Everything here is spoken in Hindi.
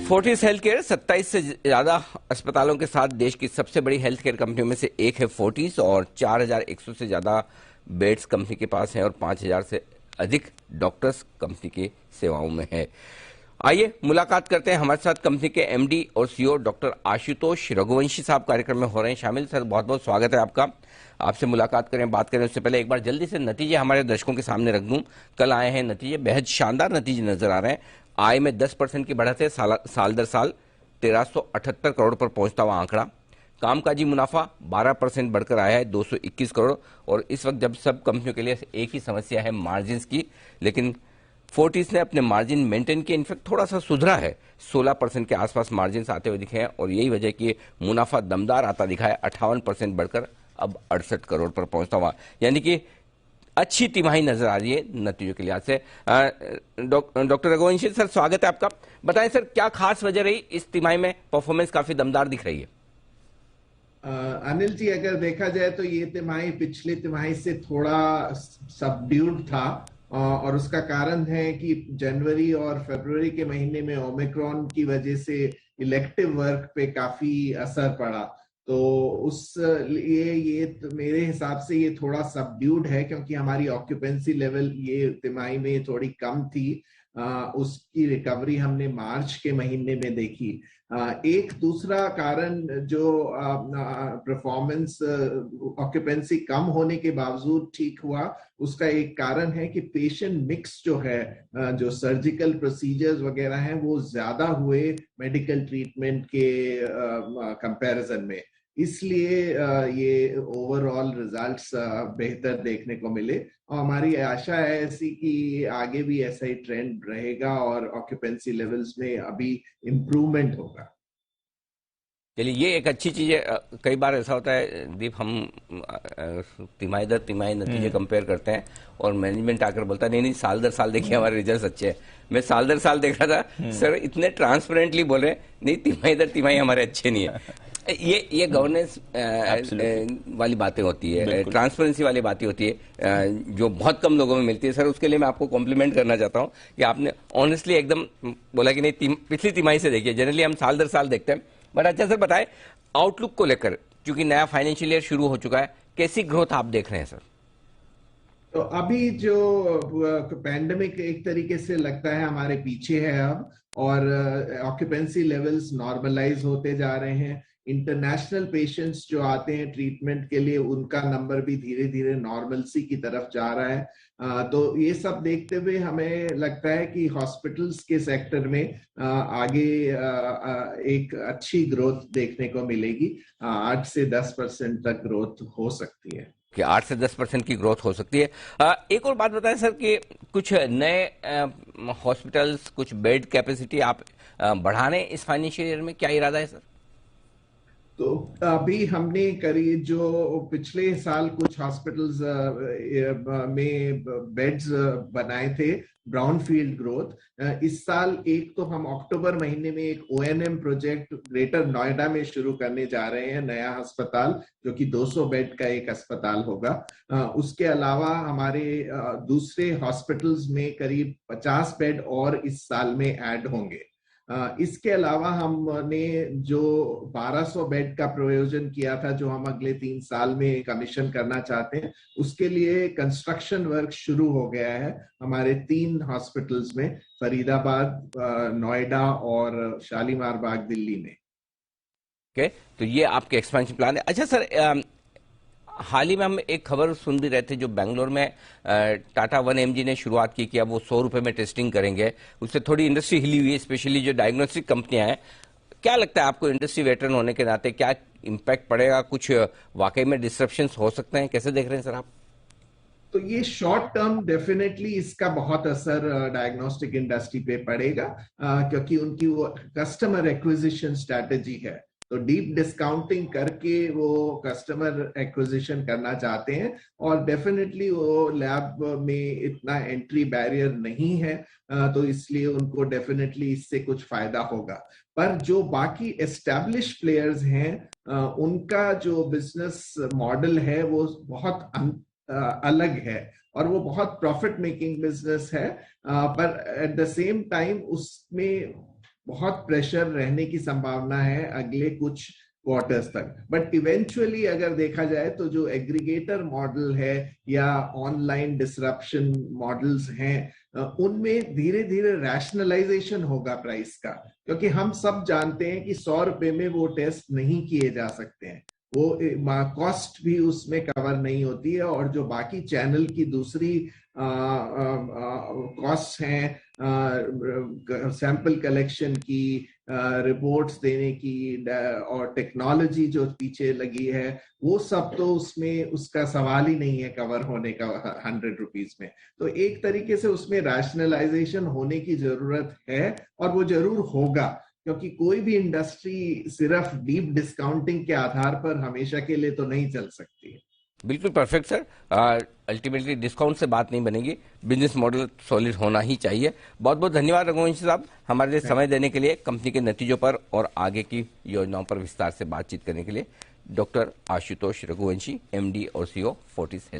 फोर्टिस हेल्थकेयर 27 से ज्यादा अस्पतालों के साथ देश की सबसे बड़ी हेल्थ केयर कंपनियों में से एक है फोर्टिस, और 4100 से ज्यादा बेड्स कंपनी के पास हैं और 5000 से अधिक डॉक्टर्स कंपनी की सेवाओं में है। आइए मुलाकात करते हैं। हमारे साथ कंपनी के एमडी और सीईओ डॉक्टर आशुतोष रघुवंशी साहब कार्यक्रम में हो रहे हैं शामिल। सर, बहुत बहुत स्वागत है आपका। आपसे मुलाकात करें, बात करें उससे पहले एक बार जल्दी से नतीजे हमारे दर्शकों के सामने रख दूं। कल आए हैं नतीजे, बेहद शानदार नतीजे नजर आ रहे हैं। आय में 10% की बढ़त है, साल दर साल 1378 करोड़ पर पहुंचता हुआ आंकड़ा। कामकाजी मुनाफा 12% बढ़कर आया है 221 करोड़। और इस वक्त जब सब कंपनियों के लिए एक ही समस्या है मार्जिन की, लेकिन फोर्टिस ने अपने मार्जिन मेंटेन किए, इनफैक्ट थोड़ा सा सुधरा है, 16% के आसपास मार्जिन आते हुए दिखे हैं। और यही वजह कि मुनाफा दमदार आता दिखा है, 58% बढ़कर अब 68 करोड़ पर पहुंचता हुआ, यानी कि अच्छी तिमाही नजर आ रही है नतीजों के लिहाज से। डॉक्टर रघुवंशी सर, स्वागत है आपका। बताएं सर, क्या खास वजह रही इस तिमाही में? परफॉर्मेंस काफी दमदार दिख रही है। अनिल जी, अगर देखा जाए तो ये तिमाही पिछले तिमाही से थोड़ा सबड्यूड था, और उसका कारण है कि जनवरी और फरवरी के महीने में ओमिक्रॉन की वजह से इलेक्टिव वर्क पे काफी असर पड़ा। तो उस लिए ये तो मेरे हिसाब से ये थोड़ा सबड्यूड है, क्योंकि हमारी ऑक्यूपेंसी लेवल ये तिमाही में थोड़ी कम थी। उसकी रिकवरी हमने मार्च के महीने में देखी। एक दूसरा कारण जो परफॉर्मेंस ऑक्यूपेंसी कम होने के बावजूद ठीक हुआ, उसका एक कारण है कि पेशेंट मिक्स जो है, जो सर्जिकल प्रोसीजर्स वगैरह हैं, वो ज्यादा हुए मेडिकल ट्रीटमेंट के कंपैरिजन में। इसलिए ये ओवरऑल रिजल्ट्स बेहतर देखने को मिले, और हमारी आशा है ऐसी कि आगे भी ऐसा ही ट्रेंड रहेगा और ऑक्यूपेंसी लेवल्स में अभी इम्प्रूवमेंट होगा। चलिए, ये एक अच्छी चीज है। कई बार ऐसा होता है दीप, हम तिमाही दर तिमाही नतीजे कंपेयर करते हैं और मैनेजमेंट आकर बोलता है नहीं नहीं, साल दर साल देखिए हमारे रिजल्ट्स अच्छे हैं। मैं साल दर साल देख रहा था, सर इतने ट्रांसपेरेंटली बोले नहीं, तिमाही दर तिमाही हमारे अच्छे नहीं है। ये गवर्नेंस वाली बातें होती है, ट्रांसपेरेंसी वाली बातें होती है, जो बहुत कम लोगों में मिलती है। सर, उसके लिए मैं आपको कॉम्प्लीमेंट करना चाहता हूँ कि आपने ऑनेस्टली एकदम बोला कि नहीं, पिछली तिमाही से देखिए। जनरली हम साल दर साल देखते हैं। बट अच्छा सर, बताएं आउटलुक को लेकर, क्योंकि नया फाइनेंशियल ईयर शुरू हो चुका है, कैसी ग्रोथ आप देख रहे हैं सर? तो अभी जो पैंडेमिक एक तरीके से लगता है हमारे पीछे है अब, और ऑक्यूपेंसी लेवल्स नॉर्मलाइज होते जा रहे हैं। इंटरनेशनल पेशेंट्स जो आते हैं ट्रीटमेंट के लिए, उनका नंबर भी धीरे धीरे नॉर्मलसी की तरफ जा रहा है। तो ये सब देखते हुए हमें लगता है कि हॉस्पिटल्स के सेक्टर में आगे एक अच्छी ग्रोथ देखने को मिलेगी। 8 से 10% तक ग्रोथ हो सकती है, कि 8 से 10% की ग्रोथ हो सकती है। एक और बात बताएं सर कि कुछ नए हॉस्पिटल्स, कुछ बेड कैपेसिटी आप बढ़ाने इस फाइनेंशियल ईयर में, क्या इरादा है सर? तो अभी हमने करी जो पिछले साल कुछ हॉस्पिटल्स में बेड्स बनाए थे, ब्राउनफील्ड ग्रोथ। इस साल एक तो हम अक्टूबर महीने में एक ओएनएम प्रोजेक्ट ग्रेटर नोएडा में शुरू करने जा रहे हैं, नया अस्पताल जो कि 200 बेड का एक अस्पताल होगा। उसके अलावा हमारे दूसरे हॉस्पिटल्स में करीब 50 बेड और इस साल में ऐड होंगे। इसके अलावा हमने जो 1200 बेड का प्रयोजन किया था, जो हम अगले 3 साल में कमीशन करना चाहते हैं, उसके लिए कंस्ट्रक्शन वर्क शुरू हो गया है हमारे 3 हॉस्पिटल्स में, फरीदाबाद, नोएडा और शालीमार बाग दिल्ली में। ओके, तो ये आपके एक्सपेंशन प्लान है। अच्छा सर, हाल ही में हम एक खबर सुन भी रहे थे, जो बेंगलोर में टाटा 1mg ने शुरुआत की कि अब वो 100 रुपए में टेस्टिंग करेंगे। उससे थोड़ी इंडस्ट्री हिली हुई है, स्पेशली जो डायग्नोस्टिक कंपनियां हैं। क्या लगता है आपको, इंडस्ट्री वेटरन होने के नाते क्या इम्पैक्ट पड़ेगा? कुछ वाकई में डिस्ट्रप्शंस हो सकते हैं? कैसे देख रहे हैं सर आप? तो ये शॉर्ट टर्म डेफिनेटली इसका बहुत असर डायग्नोस्टिक इंडस्ट्री पे पड़ेगा, क्योंकि उनकी वो कस्टमर एक्विजिशन स्ट्रैटेजी है। तो डीप डिस्काउंटिंग करके वो कस्टमर एक्विजिशन करना चाहते हैं, और डेफिनेटली वो लैब में इतना एंट्री बैरियर नहीं है, तो इसलिए उनको डेफिनेटली इससे कुछ फायदा होगा। पर जो बाकी एस्टैब्लिश प्लेयर्स हैं, उनका जो बिजनेस मॉडल है वो बहुत अलग है, और वो बहुत प्रॉफिट मेकिंग बिजनेस है। पर एट द सेम टाइम उसमें बहुत प्रेशर रहने की संभावना है अगले कुछ क्वार्टर्स तक। बट इवेंचुअली अगर देखा जाए तो जो एग्रीगेटर मॉडल है या ऑनलाइन डिसरप्शन मॉडल्स हैं, उनमें धीरे धीरे रैशनलाइजेशन होगा प्राइस का, क्योंकि हम सब जानते हैं कि 100 रुपए में वो टेस्ट नहीं किए जा सकते हैं, वो कॉस्ट भी उसमें कवर नहीं होती है, और जो बाकी चैनल की दूसरी कॉस्ट हैं, सैंपल कलेक्शन की, रिपोर्ट्स देने की, और टेक्नोलॉजी जो पीछे लगी है, वो सब तो उसमें उसका सवाल ही नहीं है कवर होने का 100 रुपीज में। तो एक तरीके से उसमें रैशनलाइजेशन होने की जरूरत है, और वो जरूर होगा, क्योंकि कोई भी इंडस्ट्री सिर्फ डीप डिस्काउंटिंग के आधार पर हमेशा के लिए तो नहीं चल सकती है। बिल्कुल परफेक्ट सर। अल्टीमेटली डिस्काउंट से बात नहीं बनेगी, बिजनेस मॉडल सॉलिड होना ही चाहिए। बहुत बहुत धन्यवाद रघुवंशी साहब, हमारे लिए समय देने के लिए, कंपनी के नतीजों पर और आगे की योजनाओं पर विस्तार से बातचीत करने के लिए। डॉक्टर आशुतोष रघुवंशी, एमडी और सीईओ फोर्टिस हेल्थ।